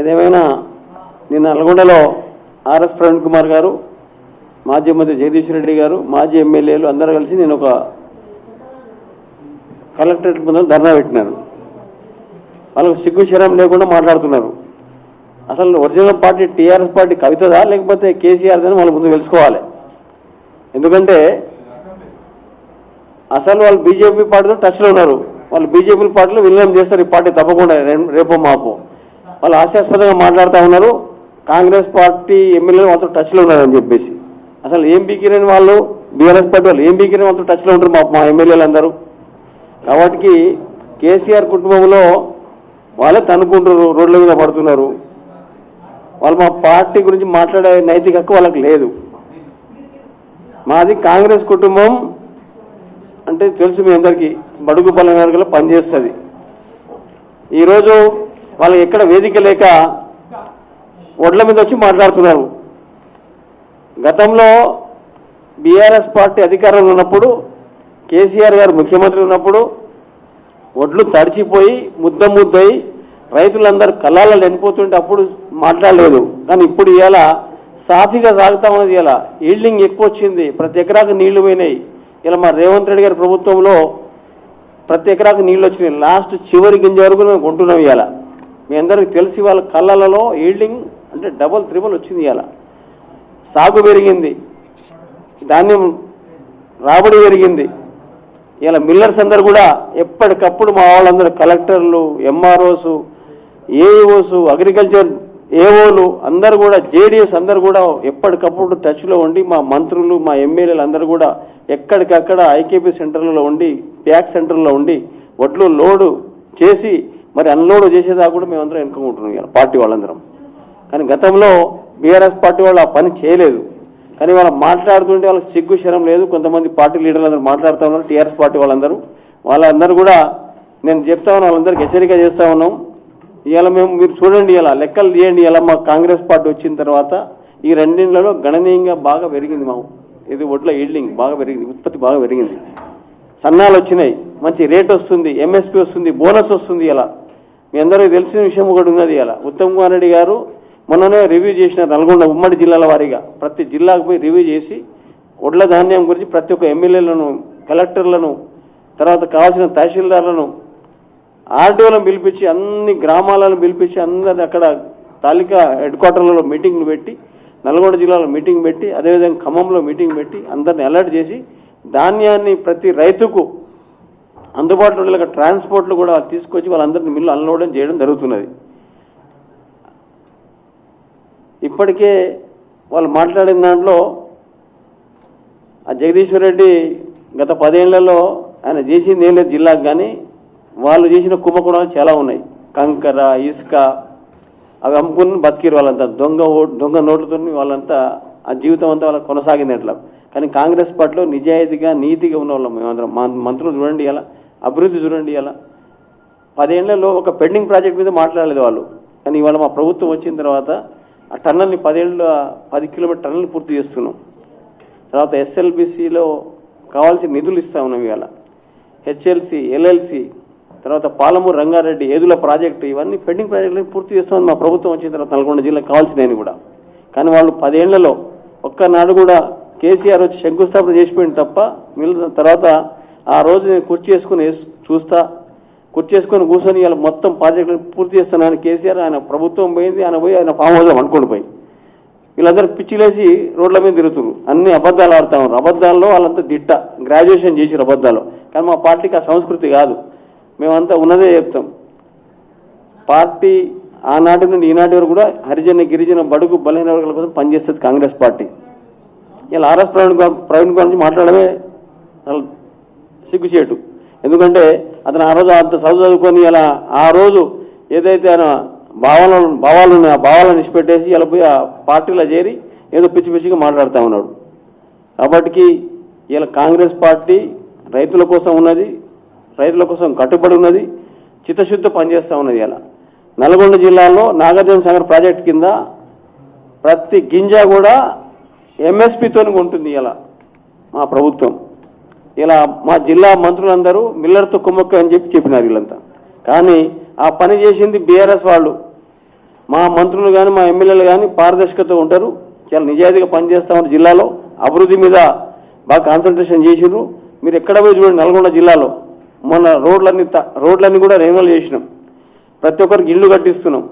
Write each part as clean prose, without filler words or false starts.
ఏదేమైనా నిన్న నల్గొండలో ఆర్ఎస్ ప్రవీణ్ కుమార్ గారు, మాజీ మంత్రి జగదీష్ రెడ్డి గారు, మాజీ ఎమ్మెల్యేలు అందరూ కలిసి నేను ఒక కలెక్టరేట్ ముందు ధర్నా పెట్టినారు. వాళ్ళకు సిగ్గు శరం లేకుండా మాట్లాడుతున్నారు. అసలు ఒరిజినల్ పార్టీ టీఆర్ఎస్ పార్టీ కవితదా లేకపోతే కేసీఆర్దని వాళ్ళ ముందు తెలుసుకోవాలి. ఎందుకంటే అసలు వాళ్ళు బీజేపీ పార్టీతో టచ్లో ఉన్నారు. వాళ్ళు బీజేపీ పార్టీలో విలీనం చేస్తారు ఈ పార్టీ తప్పకుండా రేపో మాపో. వాళ్ళు హాస్యాస్పదంగా మాట్లాడుతూ ఉన్నారు. కాంగ్రెస్ పార్టీ ఎమ్మెల్యేలు వాళ్ళతో టచ్లో ఉన్నారని చెప్పేసి అసలు ఏం బీకిరని వాళ్ళు బీఆర్ఎస్ పార్టీ వాళ్ళు ఏం బీకిరని వాళ్ళతో టచ్లో ఉంటారు మా ఎమ్మెల్యేలు అందరూ. కాబట్టి కేసీఆర్ కుటుంబంలో వాళ్ళే తనుకుంటారు, రోడ్ల మీద పడుతున్నారు. వాళ్ళు మా పార్టీ గురించి మాట్లాడే నైతిక హక్కు వాళ్ళకి లేదు. మాది కాంగ్రెస్ కుటుంబం అంటే తెలుసు మీ అందరికీ, బడుగు బలైన వర్గాల్లో పనిచేస్తుంది. ఈరోజు వాళ్ళకి ఎక్కడ వేదిక లేక ఒడ్ల మీద వచ్చి మాట్లాడుతున్నారు. గతంలో బీఆర్ఎస్ పార్టీ అధికారంలో ఉన్నప్పుడు, కేసీఆర్ గారు ముఖ్యమంత్రి ఉన్నప్పుడు ఒడ్లు తడిచిపోయి ముద్దయి రైతులందరూ కళ్ళాలలో చనిపోతుంటే అప్పుడు మాట్లాడలేదు. కానీ ఇప్పుడు ఇవాళ సాఫీగా సాగుతా ఉన్నది. ఇలా ఈల్డింగ్ ఎక్కువ వచ్చింది, ప్రతి ఎకరాకు నీళ్లు పోయినాయి. ఇలా మా రేవంత్ రెడ్డి గారి ప్రభుత్వంలో ప్రతి ఎకరాకు నీళ్ళు వచ్చినాయి. లాస్ట్ చివరి గింజ వరకు మేము కొంటున్నాం. ఇవాళ మీ అందరికీ తెలిసి వాళ్ళ కళ్ళలలో ఈల్డింగ్ అంటే డబుల్ త్రిబుల్ వచ్చింది. ఇవాళ సాగు పెరిగింది, ధాన్యం రాబడి పెరిగింది. ఇలా మిల్లర్స్ అందరు కూడా ఎప్పటికప్పుడు మా వాళ్ళందరూ కలెక్టర్లు, ఎంఆర్ఓస్, ఏఈఓస్, అగ్రికల్చర్ ఏఓలు అందరూ కూడా, జేడీఎస్ అందరూ కూడా ఎప్పటికప్పుడు టచ్లో ఉండి మా మంత్రులు, మా ఎమ్మెల్యేలు అందరూ కూడా ఎక్కడికక్కడ ఐకేపీ సెంటర్లలో ఉండి, ప్యాక్ సెంటర్లో ఉండి వడ్లు లోడు చేసి మరి అన్లోడ్ చేసేదాకా కూడా మేమందరం ఎన్నుకుంటున్నాం ఇవాళ పార్టీ వాళ్ళందరం. కానీ గతంలో బీఆర్ఎస్ పార్టీ వాళ్ళు ఆ పని చేయలేదు. కానీ వాళ్ళు మాట్లాడుతుంటే వాళ్ళకి సిగ్గు శరం లేదు. కొంతమంది పార్టీ లీడర్లు అందరూ మాట్లాడుతూ ఉన్నారు. టీఆర్ఎస్ పార్టీ వాళ్ళందరూ కూడా నేను చెప్తా ఉన్నాను, వాళ్ళందరికీ హెచ్చరిక చేస్తూ ఉన్నాం. ఇవాళ మీరు చూడండి, ఇలా లెక్కలు తీయండి. ఇలా మా కాంగ్రెస్ పార్టీ వచ్చిన తర్వాత ఈ రెండింటిలో గణనీయంగా బాగా పెరిగింది. ఇది ఒడ్ల ఈల్డింగ్ బాగా పెరిగింది, ఉత్పత్తి బాగా పెరిగింది, సన్నాలు వచ్చినాయి, మంచి రేట్ వస్తుంది, ఎంఎస్పీ వస్తుంది, బోనస్ వస్తుంది. ఇలా మీ అందరికీ తెలిసిన విషయం ఒకటి ఉన్నది. ఇలా ఉత్తమ్ కుమార్ రెడ్డి గారు మొన్ననే రివ్యూ చేసిన నల్గొండ ఉమ్మడి జిల్లాల వారీగా ప్రతి జిల్లాకు పోయి రివ్యూ చేసి ఒడ్ల ధాన్యం గురించి ప్రతి ఒక్క ఎమ్మెల్యేలను, కలెక్టర్లను, తర్వాత కావాల్సిన తహసీల్దార్లను, ఆర్డీఓలను పిలిపించి అన్ని గ్రామాలను పిలిపించి అందరిని అక్కడ తాలూకా హెడ్ క్వార్టర్లలో మీటింగ్లు పెట్టి, నల్గొండ జిల్లాలో మీటింగ్ పెట్టి, అదేవిధంగా ఖమ్మంలో మీటింగ్ పెట్టి అందరిని అలర్ట్ చేసి ధాన్యాన్ని ప్రతి రైతుకు అందుబాటులో ఉండేలాగా ట్రాన్స్పోర్ట్లు కూడా తీసుకొచ్చి వాళ్ళందరినీ మిల్లు అన్లోడ్ చేయడం జరుగుతున్నది. ఇప్పటికే వాళ్ళు మాట్లాడిన దాంట్లో ఆ జగదీశ్వర్ రెడ్డి గత 10 ఏళ్లలో ఆయన చేసింది ఏం లేదు జిల్లాకు, కానీ వాళ్ళు చేసిన కుంభకోణాలు చాలా ఉన్నాయి. కంకర, ఇసుక అవి అమ్ముకుని బతికిరు వాళ్ళంతా. దొంగ నోట్లతో వాళ్ళంతా ఆ జీవితం అంతా వాళ్ళకి కొనసాగింది అట్లా. కానీ కాంగ్రెస్ పార్టీలో నిజాయితీగా నీతిగా ఉన్న వాళ్ళం మేమందరం. మంత్రులు చూడండి, ఇలా అభివృద్ధి చూడండి. ఇలా 10 ఏళ్లలో ఒక పెండింగ్ ప్రాజెక్ట్ మీద మాట్లాడలేదు వాళ్ళు. కానీ ఇవాళ మా ప్రభుత్వం వచ్చిన తర్వాత ఆ టన్నల్ని 10 కిలోమీటర్ టన్నల్ని పూర్తి చేస్తున్నాం. తర్వాత ఎస్ఎల్బిసిలో కావాల్సిన నిధులు ఇస్తా ఉన్నాం. ఇవాళ హెచ్ఎల్సి, ఎల్ఎల్సి, తర్వాత పాలమూరు రంగారెడ్డి ఏదుల ప్రాజెక్టు, ఇవన్నీ పెండింగ్ ప్రాజెక్టులను పూర్తి చేస్తామని మా ప్రభుత్వం వచ్చిన తర్వాత నల్గొండ జిల్లాకు కావాల్సినవి కూడా. కానీ వాళ్ళు 10 ఏళ్లలో ఒక్కనాడు కూడా కేసీఆర్ వచ్చి శంకుస్థాపన చేసిపోయింది తప్ప మిగిలిన తర్వాత ఆ రోజు నేను కుర్చీ చేసుకొని కూర్చొని ఇలా మొత్తం ప్రాజెక్టులను పూర్తి చేస్తున్నాను కేసీఆర్. ఆయన ప్రభుత్వం పోయింది, ఆయన పోయి ఆయన ఫామ్ హౌస్లో అనుకోండి పోయి వీళ్ళందరూ పిచ్చిలేసి రోడ్ల మీద తిరుగుతున్నారు. అన్ని అబద్ధాలు ఆడుతూ ఉన్నారు. అబద్ధాల్లో వాళ్ళంతా దిట్ట, గ్రాడ్యుయేషన్ చేసారు అబద్ధాలు. కానీ మా పార్టీకి ఆ సంస్కృతి కాదు. మేమంతా ఉన్నదే చెప్తాం. పార్టీ ఆనాటి నుండి ఈనాటి వరకు కూడా హరిజన, గిరిజన, బడుగు బలహీన వర్గాల కోసం పనిచేస్తుంది కాంగ్రెస్ పార్టీ. ఇలా ఆర్ఎస్ ప్రవీణ్ గురించి మాట్లాడమే సిగ్గుచేటు. ఎందుకంటే అతను ఆ రోజు అంత చదువుకొని ఇలా ఆ రోజు ఏదైతే ఆయన భావాలు ఉన్నాయో ఆ భావాలను ఇచ్చిపెట్టేసి ఇలా పోయి ఆ పార్టీలో చేరి ఏదో పిచ్చి పిచ్చిగా మాట్లాడుతూ ఉన్నాడు. కాబట్టి ఇలా కాంగ్రెస్ పార్టీ రైతుల కోసం ఉన్నది, రైతుల కోసం కట్టుబడి ఉన్నది, చిత్తశుద్ధి పనిచేస్తూ ఉన్నది. ఇలా నల్గొండ జిల్లాలో నాగార్జున సాగర్ ప్రాజెక్ట్ కింద ప్రతి గింజ కూడా ఎంఎస్పీతో ఉంటుంది ఇలా మా ప్రభుత్వం. ఇలా మా జిల్లా మంత్రులందరూ మిల్లర్తో కుమ్మక్క అని చెప్పినారు వీళ్ళంతా. కానీ ఆ పని చేసింది బీఆర్ఎస్ వాళ్ళు. మా మంత్రులు కానీ మా ఎమ్మెల్యేలు కానీ పారదర్శకతతో ఉంటారు, చాలా నిజాయితీగా పనిచేస్తామని జిల్లాలో అభివృద్ధి మీద బాగా కాన్సన్ట్రేషన్ చేసిర్రు. మీరు ఎక్కడ పోయి చూడండి, నల్గొండ జిల్లాలో మొన్న రోడ్లన్నీ కూడా రెన్యువల్ చేసినాం, ప్రతి ఒక్కరికి ఇల్లు కట్టిస్తున్నాం,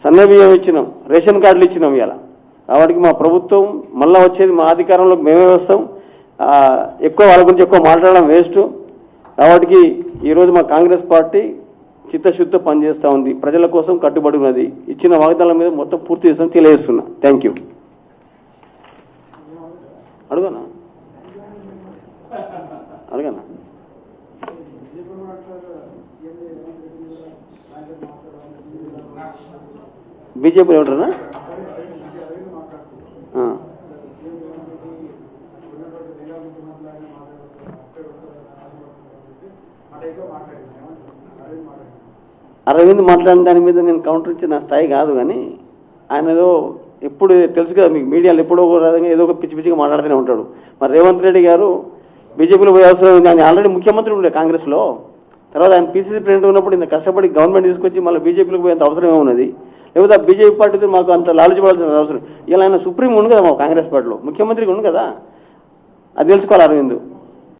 సన్నబియ్యం ఇచ్చినాం, రేషన్ కార్డులు ఇచ్చినాం. ఇలా కాబట్టి మా ప్రభుత్వం మళ్ళీ వచ్చేది మా అధికారంలోకి మేమే వస్తాం. ఎక్కువ వాళ్ళ గురించి ఎక్కువ మాట్లాడడం వేస్ట్. కాబట్టి ఈరోజు మా కాంగ్రెస్ పార్టీ చిత్తశుద్ధితో పనిచేస్తూ ఉంది, ప్రజల కోసం కట్టుబడి ఉన్నది. ఇచ్చిన వాగ్దానాల మీద మొత్తం పూర్తి చేస్తాం తెలియజేస్తున్నా. Thank you. అడుగనా అడగనా బీజేపీ ఏమంటారా? అరవింద్ మాట్లాడిన దాని మీద నేను కౌంటర్ ఇచ్చే నా స్థాయి కాదు, కానీ ఆయన ఏదో ఎప్పుడు తెలుసు కదా మీకు, మీడియాలో ఎప్పుడో ఏదో ఒక పిచ్చి పిచ్చిగా మాట్లాడుతూనే ఉంటాడు. మరి రేవంత్ రెడ్డి గారు బీజేపీలో పోయే అవసరం ఉంది, ఆయన ఆల్రెడీ ముఖ్యమంత్రి ఉండే కాంగ్రెస్లో. తర్వాత ఆయన పీసీసీ ప్రెసిడెంట్ ఉన్నప్పుడు ఇంత కష్టపడి గవర్నమెంట్ తీసుకొచ్చి మళ్ళీ బీజేపీలోకి పోయేంత అవసరం ఏమున్నది? లేకపోతే ఆ బీజేపీ పార్టీతో మాకు అంత లాలచిపడాల్సిన అవసరం. ఇలా ఆయన సుప్రీం ఉండు కదా మా కాంగ్రెస్ పార్టీలో, ముఖ్యమంత్రికి ఉండు కదా, అది తెలుసుకోవాలి అరవింద్.